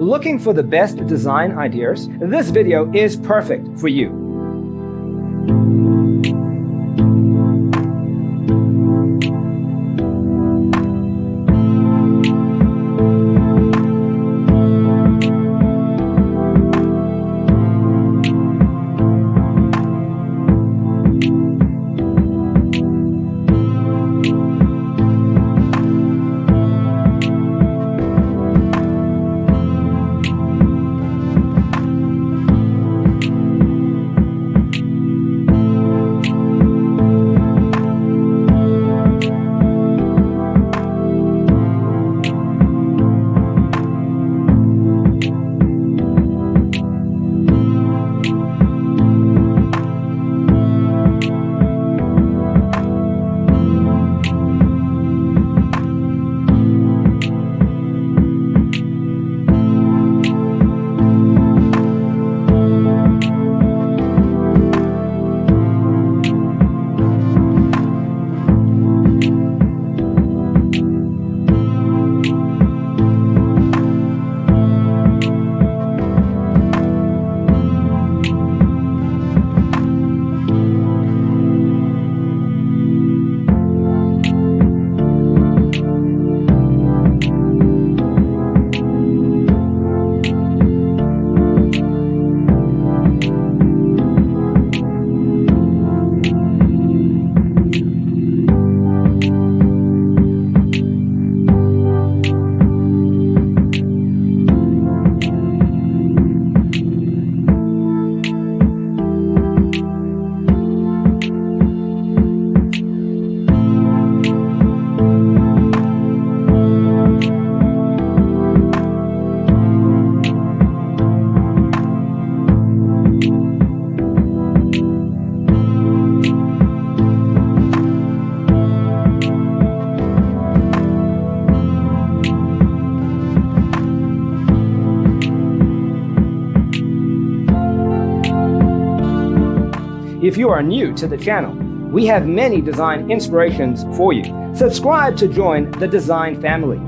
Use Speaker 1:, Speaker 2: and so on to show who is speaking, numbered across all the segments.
Speaker 1: Looking for the best design ideas? This video is perfect for you. If you are new to the channel, we have many design inspirations for you. Subscribe to join the design family.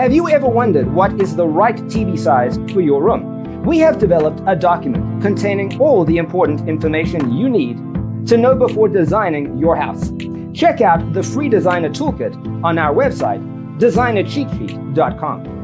Speaker 1: Have you ever wondered what is the right TV size for your room? We have developed a document containing all the important information you need to know before designing your house. Check out the free designer toolkit on our website, designercheatsheet.com.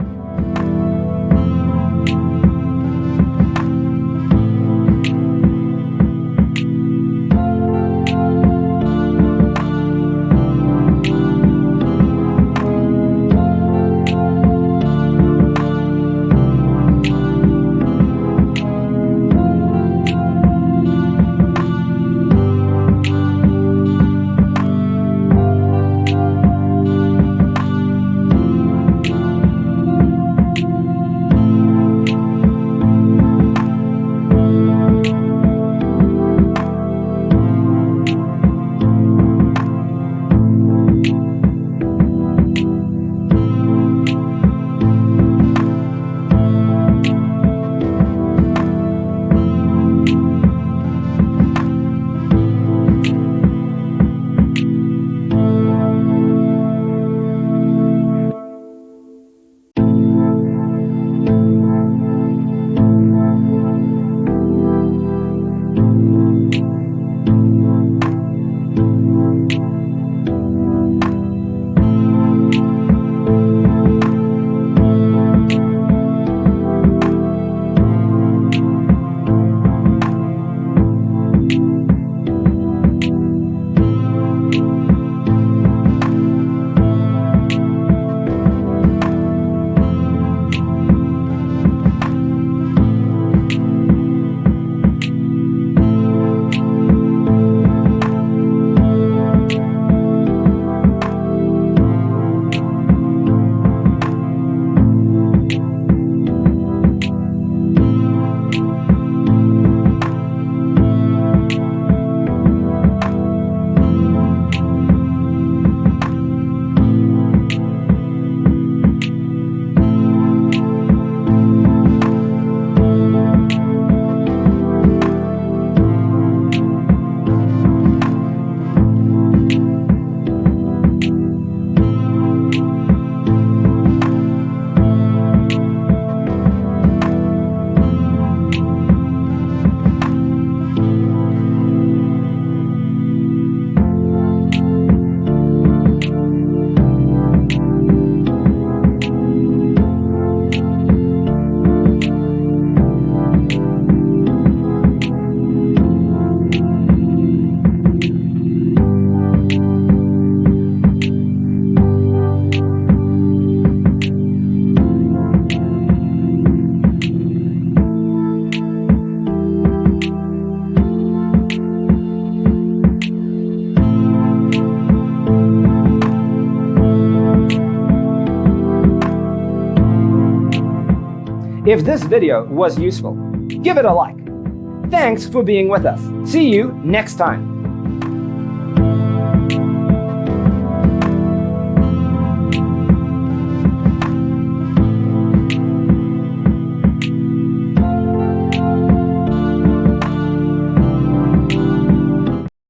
Speaker 1: If this video was useful, give it a like. Thanks for being with us. See you next time.